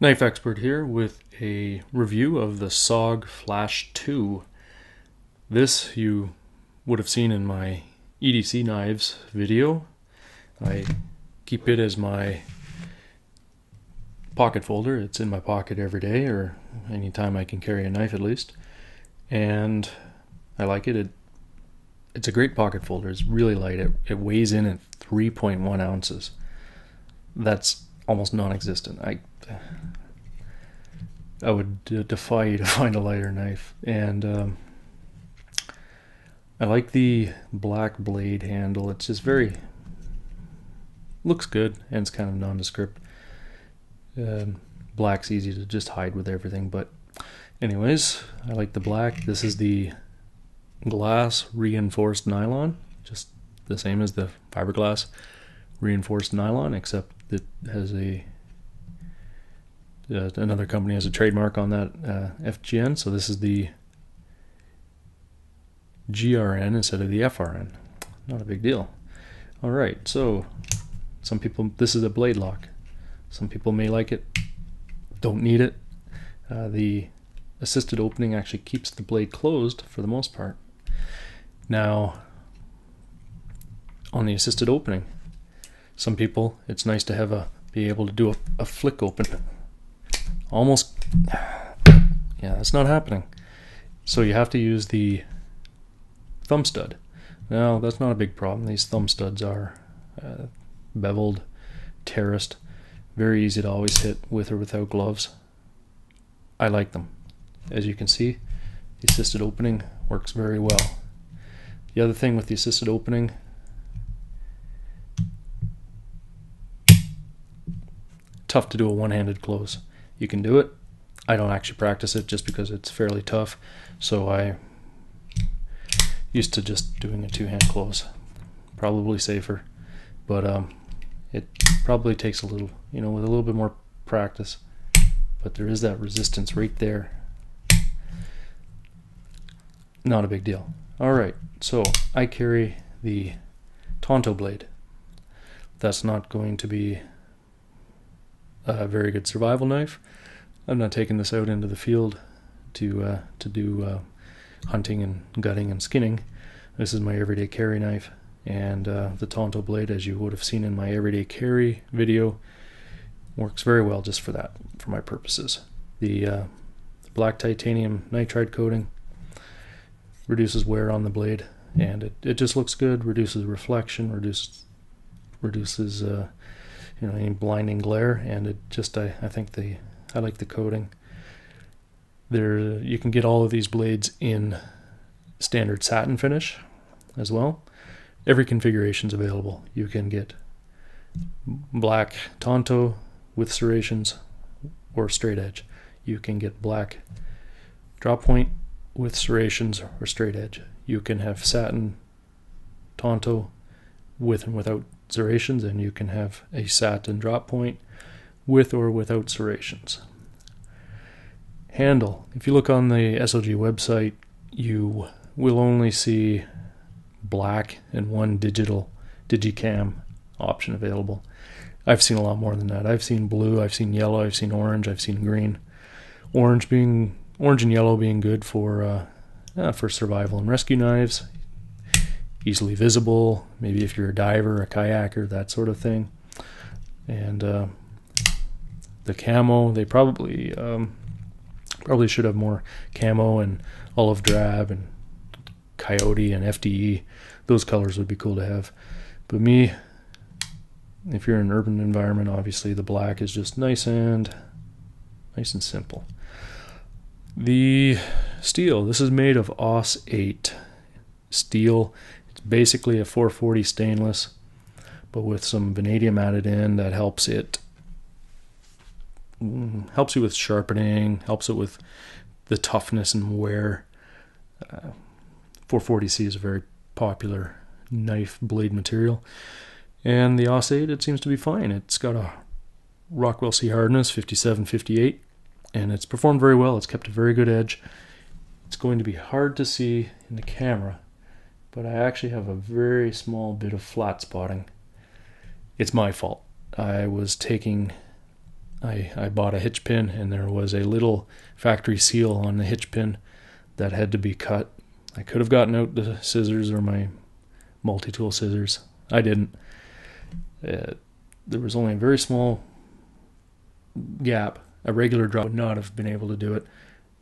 Knife Expert here with a review of the SOG Flash II. This you would have seen in my EDC knives video. I keep it as my pocket folder. It's in my pocket every day, or anytime I can carry a knife at least. And I like it. It's a great pocket folder. It's really light. It weighs in at 3.1 ounces. That's almost non-existent. I would defy you to find a lighter knife. And I like the black blade handle. It's just looks good, and it's kind of nondescript. Black's easy to just hide with everything, but anyways, I like the black. This is the glass reinforced nylon, just the same as the fiberglass reinforced nylon, except it has another company has a trademark on that, FGN, so this is the GRN instead of the FRN. Not a big deal. Alright, so some people, this is a blade lock. Some people may like it, don't need it. The assisted opening actually keeps the blade closed for the most part. Now, on the assisted opening, some people, it's nice to have be able to do a flick open. Almost, yeah, that's not happening. So you have to use the thumb stud. Now, that's not a big problem. These thumb studs are beveled, terraced, very easy to always hit with or without gloves. I like them. As you can see, the assisted opening works very well. The other thing with the assisted opening, tough to do a one-handed close. You can do it. I don't actually practice it just because it's fairly tough, so I used to just doing a two-hand close. Probably safer, but it probably takes a little, with a little bit more practice, but there is that resistance right there. Not a big deal. Alright, so I carry the Tanto blade. That's not going to be a very good survival knife. I'm not taking this out into the field to do hunting and gutting and skinning. This is my everyday carry knife, and the Tanto blade, as you would have seen in my everyday carry video, works very well just for that, for my purposes. The black titanium nitride coating reduces wear on the blade, and it just looks good, reduces reflection, reduces any blinding glare, and it just I like the coating. You can get all of these blades in standard satin finish as well. Every configuration is available. You can get black Tanto with serrations or straight edge. You can get black drop point with serrations or straight edge. You can have satin Tanto with and without serrations, and you can have a satin drop point with or without serrations. Handle. If you look on the SOG website, you will only see black and one digital digicam option available. I've seen a lot more than that. I've seen blue, I've seen yellow, I've seen orange, I've seen green. Orange and yellow being good for survival and rescue knives. Easily visible, maybe if you're a diver, a kayaker, that sort of thing. And the camo, they probably should have more camo and olive drab and coyote and FDE. Those colors would be cool to have. But me, if you're in an urban environment, obviously the black is just nice and simple. The steel, this is made of AUS 8 steel. It's basically a 440 stainless, but with some vanadium added in that helps you with sharpening, helps it with the toughness and wear. 440C is a very popular knife blade material, and the AUS 8, it seems to be fine. It's got a Rockwell C hardness 57-58, and it's performed very well. It's kept a very good edge. It's going to be hard to see in the camera, but I actually have a very small bit of flat spotting. It's my fault. I was taking I bought a hitch pin, and there was a little factory seal on the hitch pin that had to be cut. I could have gotten out the scissors or my multi-tool scissors. I didn't. There was only a very small gap. A regular draw would not have been able to do it.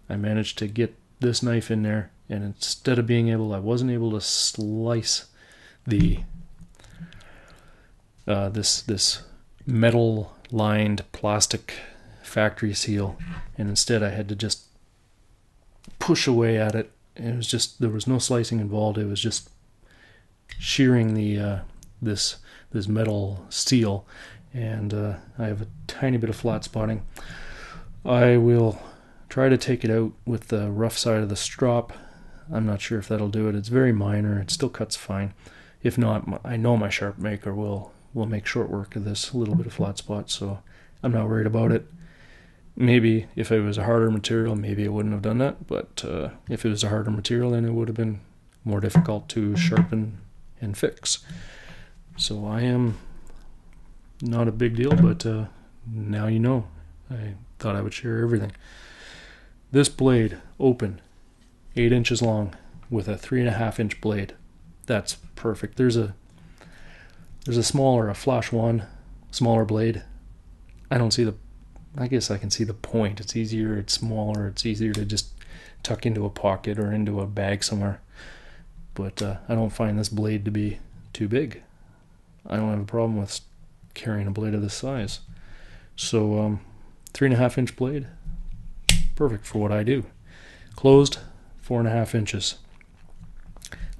I managed to get this knife in there, and instead of being able, I wasn't able to slice the this metal lined plastic factory seal, and instead I had to just push away at it. It was just, there was no slicing involved. It was just shearing the this metal seal, and I have a tiny bit of flat spotting. I will try to take it out with the rough side of the strop. I'm not sure if that'll do it. It's very minor. It still cuts fine. If not, I know my sharp maker will make short work of this little bit of flat spot, so I'm not worried about it. Maybe if it was a harder material, maybe it wouldn't have done that, but if it was a harder material, then it would have been more difficult to sharpen and fix. So I am not a big deal, but now you know. I thought I would share everything. This blade, open, 8 inches long, with a 3.5 inch blade. That's perfect. There's a smaller, a Flash 1, smaller blade. I don't see the, I guess I can see the point. It's easier, it's smaller, it's easier to just tuck into a pocket or into a bag somewhere. But I don't find this blade to be too big. I don't have a problem with carrying a blade of this size. So 3.5 inch blade, perfect for what I do. Closed, 4.5 inches.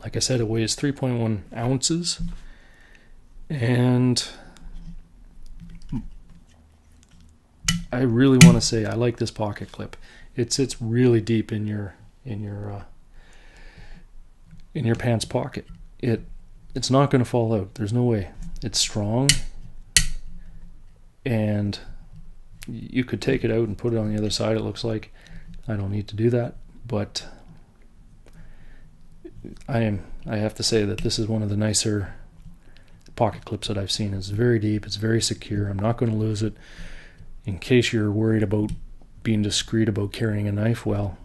Like I said, it weighs 3.1 ounces, and I really want to say I like this pocket clip. It sits really deep in your pants pocket. It's not going to fall out. There's no way. It's strong, and you could take it out and put it on the other side, it looks like. I don't need to do that, but I have to say that this is one of the nicer pocket clips that I've seen. It's very deep, it's very secure. I'm not going to lose it. In case you're worried about being discreet about carrying a knife, well,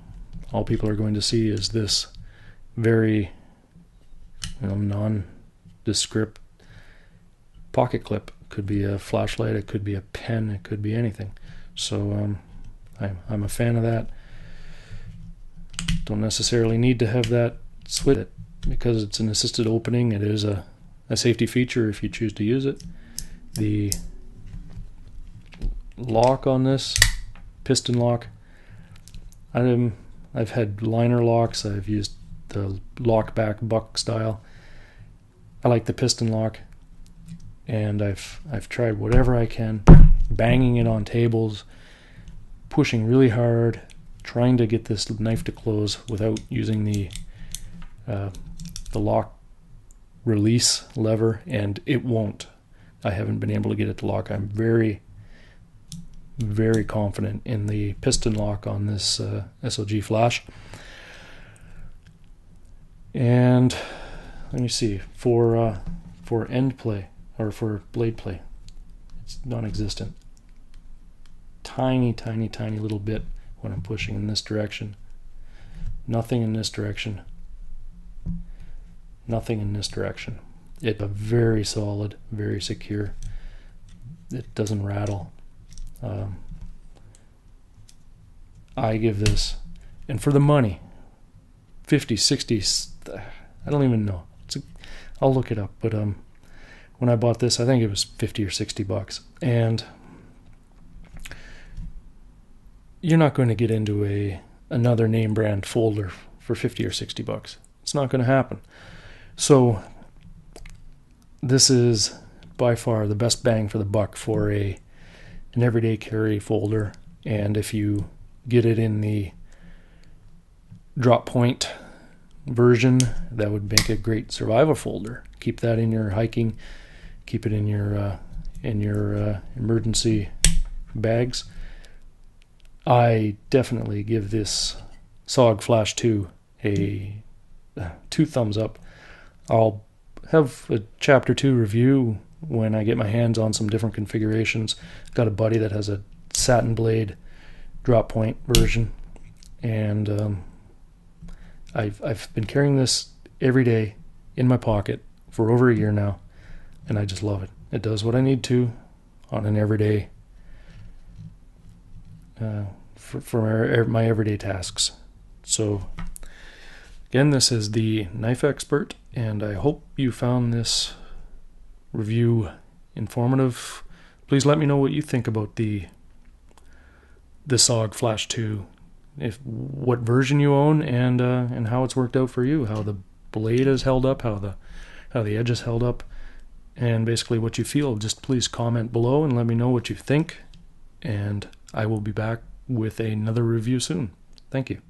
all people are going to see is this very nondescript pocket clip. Could be a flashlight, it could be a pen, it could be anything. So I'm a fan of that. Don't necessarily need to have that switch because it's an assisted opening. It is a safety feature if you choose to use it. The lock on this, piston lock, I've had liner locks, I've used the lock back buck style. I like the piston lock, and I've tried whatever I can, banging it on tables, pushing really hard, trying to get this knife to close without using the lock release lever, and it won't. I haven't been able to get it to lock. I'm very, very confident in the piston lock on this SOG Flash. And let me see, for end play, or for blade play, it's non-existent. Tiny, tiny, tiny little bit when I'm pushing in this direction. Nothing in this direction. Nothing in this direction. It's a very solid, very secure. It doesn't rattle. I give this, and for the money, 50, 60, I don't even know. I'll look it up, but when I bought this, I think it was 50 or 60 bucks. And you're not going to get into another name brand folder for 50 or 60 bucks. It's not going to happen. So this is by far the best bang for the buck for an everyday carry folder. And if you get it in the drop point version, that would make a great survival folder. Keep that in your hiking, keep it in your emergency bags. I definitely give this SOG Flash II a 2 thumbs up. I'll have a chapter 2 review when I get my hands on some different configurations. Got a buddy that has a satin blade drop point version, and I've been carrying this every day in my pocket for over a year now, and I just love it. It does what I need to on an everyday for my everyday tasks. So again, this is the Knife Expert, and I hope you found this review informative. Please let me know what you think about the SOG Flash II, what version you own, and how it's worked out for you, how the blade has held up, how the edge has held up, and basically what you feel. Just please comment below and let me know what you think, and I will be back with another review soon. Thank you.